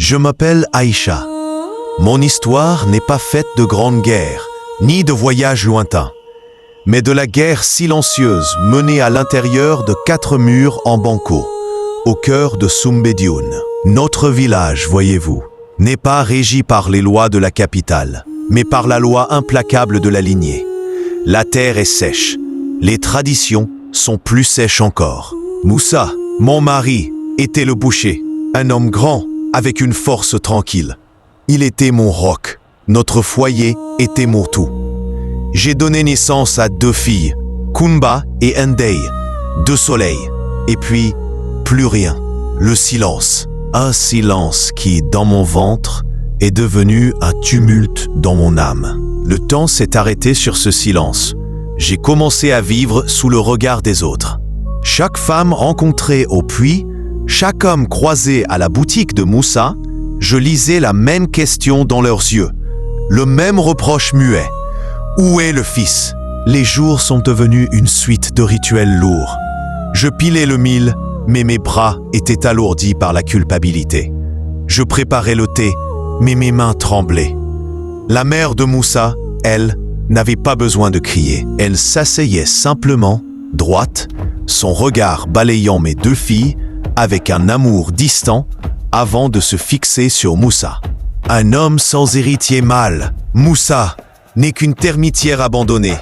Je m'appelle Aïcha. Mon histoire n'est pas faite de grandes guerres, ni de voyages lointains, mais de la guerre silencieuse menée à l'intérieur de 4 murs en banco, au cœur de Soumbédioune. Notre village, voyez-vous, n'est pas régi par les lois de la capitale, mais par la loi implacable de la lignée. La terre est sèche, les traditions sont plus sèches encore. Moussa, mon mari, était le boucher, un homme grand, avec une force tranquille. Il était mon roc, notre foyer était mon tout. J'ai donné naissance à 2 filles, Kumba et Ndei, 2 soleils, et puis plus rien, le silence. Un silence qui, dans mon ventre, est devenu un tumulte dans mon âme. Le temps s'est arrêté sur ce silence. J'ai commencé à vivre sous le regard des autres. Chaque femme rencontrée au puits, chaque homme croisé à la boutique de Moussa, je lisais la même question dans leurs yeux, le même reproche muet. Où est le fils? Les jours sont devenus une suite de rituels lourds. Je pilais le mil, mais mes bras étaient alourdis par la culpabilité. Je préparais le thé, mais mes mains tremblaient. La mère de Moussa, elle, n'avait pas besoin de crier. Elle s'asseyait simplement, droite, son regard balayant mes 2 filles, avec un amour distant, avant de se fixer sur Moussa. Un homme sans héritier mâle, Moussa, n'est qu'une termitière abandonnée.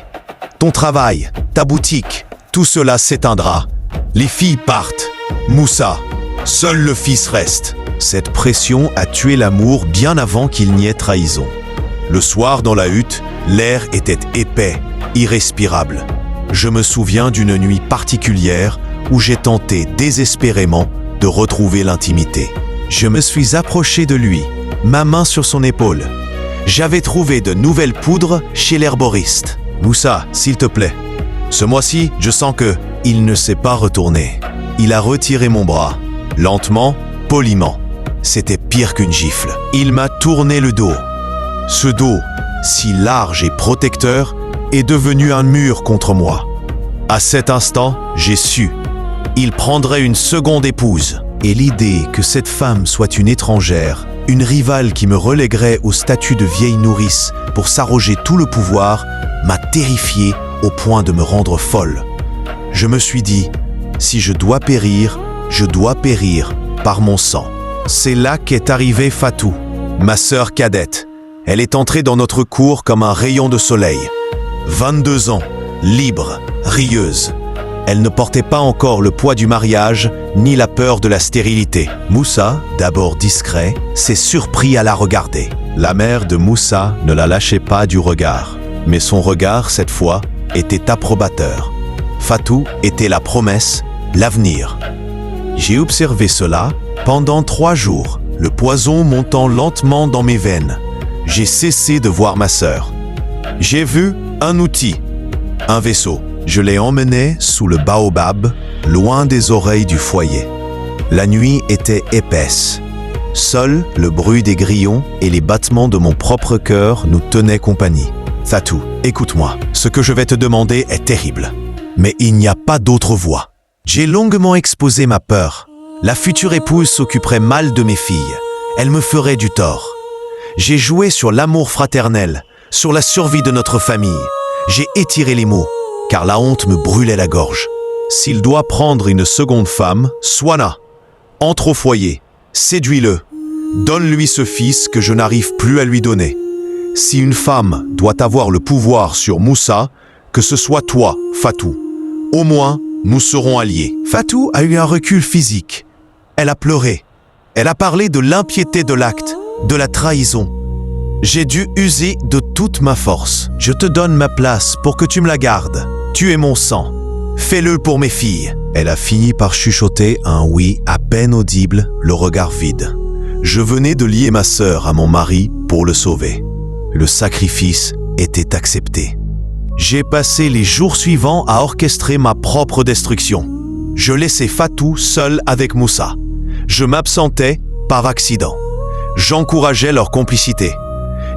Ton travail, ta boutique, tout cela s'éteindra. Les filles partent. Moussa, seul le fils reste. Cette pression a tué l'amour bien avant qu'il n'y ait trahison. Le soir dans la hutte, l'air était épais, irrespirable. Je me souviens d'une nuit particulière où j'ai tenté désespérément de retrouver l'intimité. Je me suis approché de lui, ma main sur son épaule. J'avais trouvé de nouvelles poudres chez l'herboriste. Moussa, s'il te plaît. Ce mois-ci, je sens que il ne s'est pas retourné. Il a retiré mon bras, lentement, poliment. C'était pire qu'une gifle. Il m'a tourné le dos. Ce dos, si large et protecteur, est devenu un mur contre moi. À cet instant, j'ai su. Il prendrait une seconde épouse. Et l'idée que cette femme soit une étrangère, une rivale qui me relèguerait au statut de vieille nourrice pour s'arroger tout le pouvoir, m'a terrifié au point de me rendre folle. Je me suis dit, si je dois périr par mon sang. C'est là qu'est arrivée Fatou, ma sœur cadette. Elle est entrée dans notre cour comme un rayon de soleil. 22 ans, libre, rieuse. Elle ne portait pas encore le poids du mariage, ni la peur de la stérilité. Moussa, d'abord discret, s'est surpris à la regarder. La mère de Moussa ne la lâchait pas du regard. Mais son regard, cette fois, était approbateur. Fatou était la promesse, l'avenir. J'ai observé cela pendant 3 jours, le poison montant lentement dans mes veines. J'ai cessé de voir ma sœur. J'ai vu un outil, un vaisseau. Je l'ai emmené sous le baobab, loin des oreilles du foyer. La nuit était épaisse. Seul le bruit des grillons et les battements de mon propre cœur nous tenaient compagnie. Fatou, écoute-moi. Ce que je vais te demander est terrible. Mais il n'y a pas d'autre voie. J'ai longuement exposé ma peur. La future épouse s'occuperait mal de mes filles. Elle me ferait du tort. J'ai joué sur l'amour fraternel, sur la survie de notre famille. J'ai étiré les mots, car la honte me brûlait la gorge. S'il doit prendre une seconde femme, Swana, entre au foyer, séduis-le, donne-lui ce fils que je n'arrive plus à lui donner. Si une femme doit avoir le pouvoir sur Moussa, que ce soit toi, Fatou. Au moins, nous serons alliés. Fatou a eu un recul physique. Elle a pleuré. Elle a parlé de l'impiété de l'acte, de la trahison. J'ai dû user de toute ma force. Je te donne ma place pour que tu me la gardes. Tu es mon sang. Fais-le pour mes filles. Elle a fini par chuchoter un oui à peine audible, le regard vide. Je venais de lier ma sœur à mon mari pour le sauver. Le sacrifice était accepté. J'ai passé les jours suivants à orchestrer ma propre destruction. Je laissais Fatou seul avec Moussa. Je m'absentais par accident. J'encourageais leur complicité.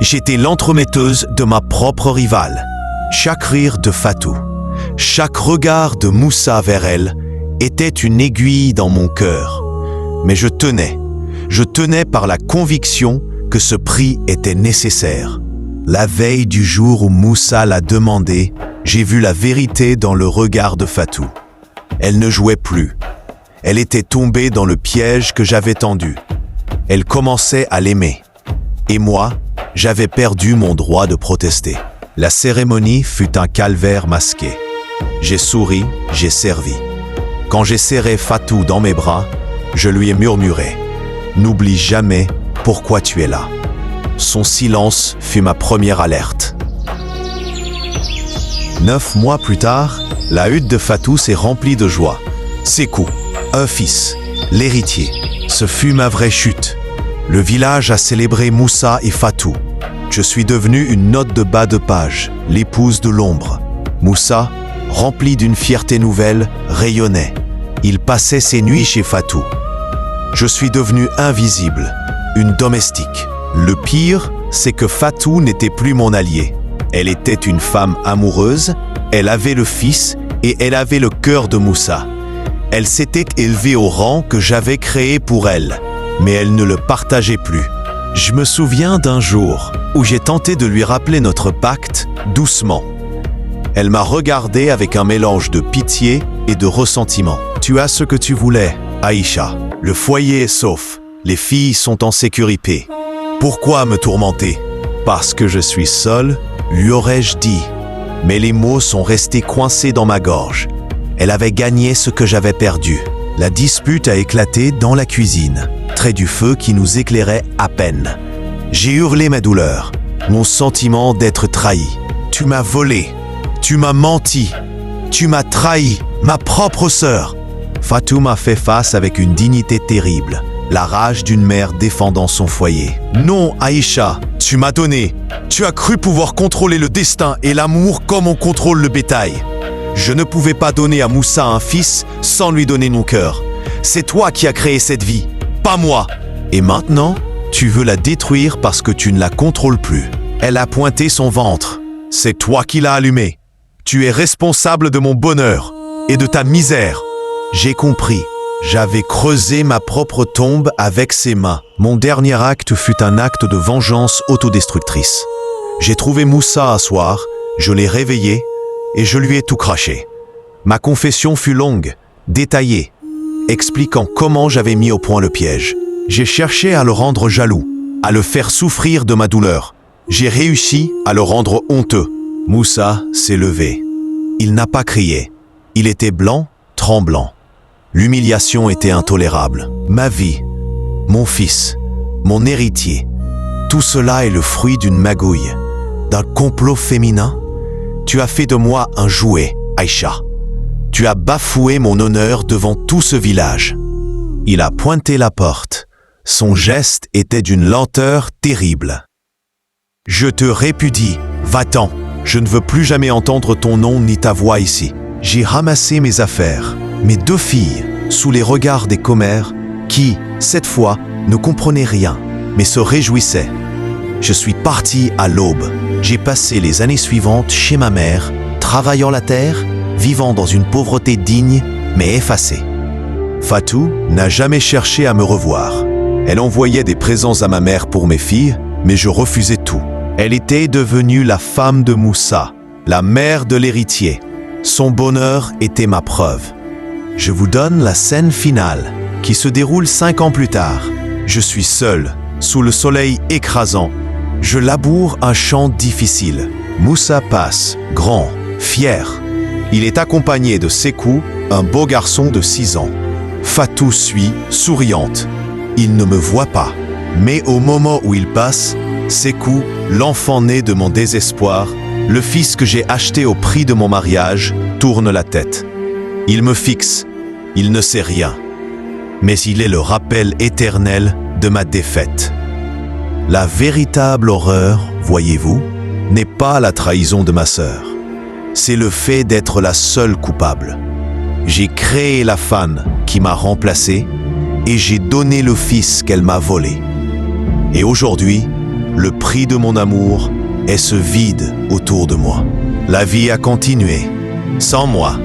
J'étais l'entremetteuse de ma propre rivale. Chaque rire de Fatou, chaque regard de Moussa vers elle était une aiguille dans mon cœur. Mais je tenais. Je tenais par la conviction que ce prix était nécessaire. La veille du jour où Moussa l'a demandé, j'ai vu la vérité dans le regard de Fatou. Elle ne jouait plus. Elle était tombée dans le piège que j'avais tendu. Elle commençait à l'aimer. Et moi, j'avais perdu mon droit de protester. La cérémonie fut un calvaire masqué. J'ai souri, j'ai servi. Quand j'ai serré Fatou dans mes bras, je lui ai murmuré « N'oublie jamais pourquoi tu es là ». Son silence fut ma première alerte. 9 mois plus tard, la hutte de Fatou s'est remplie de joie. Sékou, un fils, l'héritier. Ce fut ma vraie chute. Le village a célébré Moussa et Fatou. Je suis devenu une note de bas de page, l'épouse de l'ombre. Moussa, rempli d'une fierté nouvelle, rayonnait. Il passait ses nuits chez Fatou. Je suis devenu invisible, une domestique. Le pire, c'est que Fatou n'était plus mon allié. Elle était une femme amoureuse, elle avait le fils et elle avait le cœur de Moussa. Elle s'était élevée au rang que j'avais créé pour elle, mais elle ne le partageait plus. Je me souviens d'un jour où j'ai tenté de lui rappeler notre pacte doucement. Elle m'a regardé avec un mélange de pitié et de ressentiment. « Tu as ce que tu voulais, Aïcha. Le foyer est sauf. Les filles sont en sécurité. Pourquoi me tourmenter ? Parce que je suis seul, lui aurais-je dit. Mais les mots sont restés coincés dans ma gorge. Elle avait gagné ce que j'avais perdu. La dispute a éclaté dans la cuisine, trait du feu qui nous éclairait à peine. J'ai hurlé ma douleur, mon sentiment d'être trahi. Tu m'as volé, tu m'as menti, tu m'as trahi, ma propre sœur. Fatou m'a fait face avec une dignité terrible, la rage d'une mère défendant son foyer. Non, Aïcha, tu m'as donné. Tu as cru pouvoir contrôler le destin et l'amour comme on contrôle le bétail. Je ne pouvais pas donner à Moussa un fils sans lui donner mon cœur. C'est toi qui as créé cette vie, pas moi. Et maintenant, tu veux la détruire parce que tu ne la contrôles plus. Elle a pointé son ventre. C'est toi qui l'as allumé. Tu es responsable de mon bonheur et de ta misère. J'ai compris. J'avais creusé ma propre tombe avec ses mains. Mon dernier acte fut un acte de vengeance autodestructrice. J'ai trouvé Moussa un soir, je l'ai réveillé et je lui ai tout craché. Ma confession fut longue, détaillée, expliquant comment j'avais mis au point le piège. J'ai cherché à le rendre jaloux, à le faire souffrir de ma douleur. J'ai réussi à le rendre honteux. Moussa s'est levé. Il n'a pas crié. Il était blanc, tremblant. L'humiliation était intolérable. Ma vie, mon fils, mon héritier, tout cela est le fruit d'une magouille, d'un complot féminin. Tu as fait de moi un jouet, Aïcha. Tu as bafoué mon honneur devant tout ce village. Il a pointé la porte. Son geste était d'une lenteur terrible. Je te répudie, va-t'en. Je ne veux plus jamais entendre ton nom ni ta voix ici. J'ai ramassé mes affaires. Mes 2 filles, sous les regards des commères, qui, cette fois, ne comprenaient rien, mais se réjouissaient. Je suis parti à l'aube. J'ai passé les années suivantes chez ma mère, travaillant la terre, vivant dans une pauvreté digne, mais effacée. Fatou n'a jamais cherché à me revoir. Elle envoyait des présents à ma mère pour mes filles, mais je refusais tout. Elle était devenue la femme de Moussa, la mère de l'héritier. Son bonheur était ma preuve. Je vous donne la scène finale, qui se déroule 5 ans plus tard. Je suis seul, sous le soleil écrasant. Je laboure un champ difficile. Moussa passe, grand, fier. Il est accompagné de Sékou, un beau garçon de 6 ans. Fatou suit, souriante. Il ne me voit pas. Mais au moment où il passe, Sékou, l'enfant né de mon désespoir, le fils que j'ai acheté au prix de mon mariage, tourne la tête. Il me fixe, il ne sait rien. Mais il est le rappel éternel de ma défaite. La véritable horreur, voyez-vous, n'est pas la trahison de ma sœur. C'est le fait d'être la seule coupable. J'ai créé la femme qui m'a remplacé et j'ai donné le fils qu'elle m'a volé. Et aujourd'hui, le prix de mon amour est ce vide autour de moi. La vie a continué, sans moi.